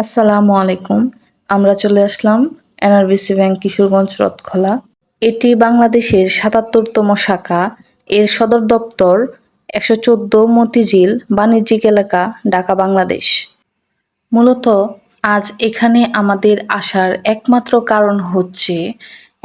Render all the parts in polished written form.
আসসালামু আলাইকুম। আমরা চলে আসলাম এনআরবিসি ব্যাংক কিশোরগঞ্জ রথখোলা। এটি বাংলাদেশের ৭৭তম শাখা। এর সদর দপ্তর ১১৪ মতিঝিল বাণিজ্যিক এলাকা, ঢাকা, বাংলাদেশ। মূলত আজ এখানে আমাদের আসার একমাত্র কারণ হচ্ছে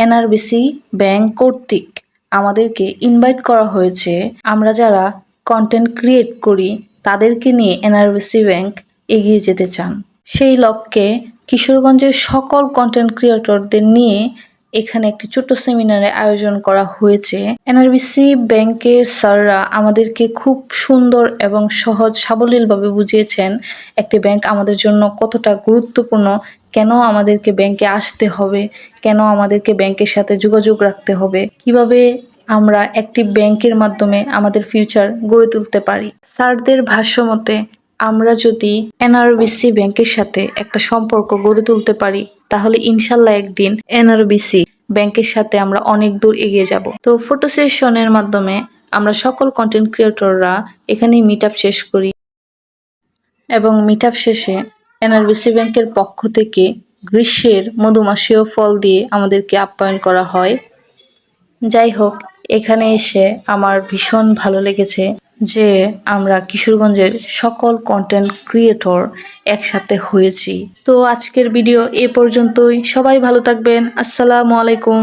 এনআরবিসি ব্যাংক কর্তৃক আমাদেরকে ইনভাইট করা হয়েছে। আমরা যারা কন্টেন্ট ক্রিয়েট করি তাদেরকে নিয়ে এনআরবিসি ব্যাংক এগিয়ে যেতে চান। সেই লক্ষ্যে কিশোরগঞ্জের সকল কন্টেন্ট ক্রিয়েটরদের নিয়ে এখানে একটি ছোট্ট সেমিনারের আয়োজন করা হয়েছে। এনআরবিসি ব্যাংকের স্যাররা আমাদেরকে খুব সুন্দর এবং সহজ সাবলীলভাবে বুঝিয়েছেন একটি ব্যাংক আমাদের জন্য কতটা গুরুত্বপূর্ণ, কেন আমাদেরকে ব্যাংকে আসতে হবে, কেন আমাদেরকে ব্যাংকের সাথে যোগাযোগ রাখতে হবে, কিভাবে আমরা একটি ব্যাংকের মাধ্যমে আমাদের ফিউচার গড়ে তুলতে পারি। স্যারদের ভাষ্যমতে আমরা যদি এনআরবিসি ব্যাংকের সাথে একটা সম্পর্ক গড়ে তুলতে পারি তাহলে ইনশাল্লাহ একদিন এনআরবিসি ব্যাংকের সাথে আমরা অনেক দূর এগিয়ে যাব। তো ফটো সেশনের মাধ্যমে আমরা সকল কন্টেন্ট ক্রিয়েটররা এখানেই মিট আপ শেষ করি এবং মিট আপ শেষে এনআরবিসি ব্যাংকের পক্ষ থেকে গ্রীষ্মের মধুমাসীয় ফল দিয়ে আমাদেরকে আপ্যায়ন করা হয়। যাই হোক, এখানে এসে আমার ভীষণ ভালো লেগেছে যে আমরা কিশোরগঞ্জের সকল কন্টেন্ট ক্রিয়েটর একসাথে হয়েছি। তো আজকের ভিডিও এ পর্যন্তই। সবাই ভালো থাকবেন। আসসালামু আলাইকুম।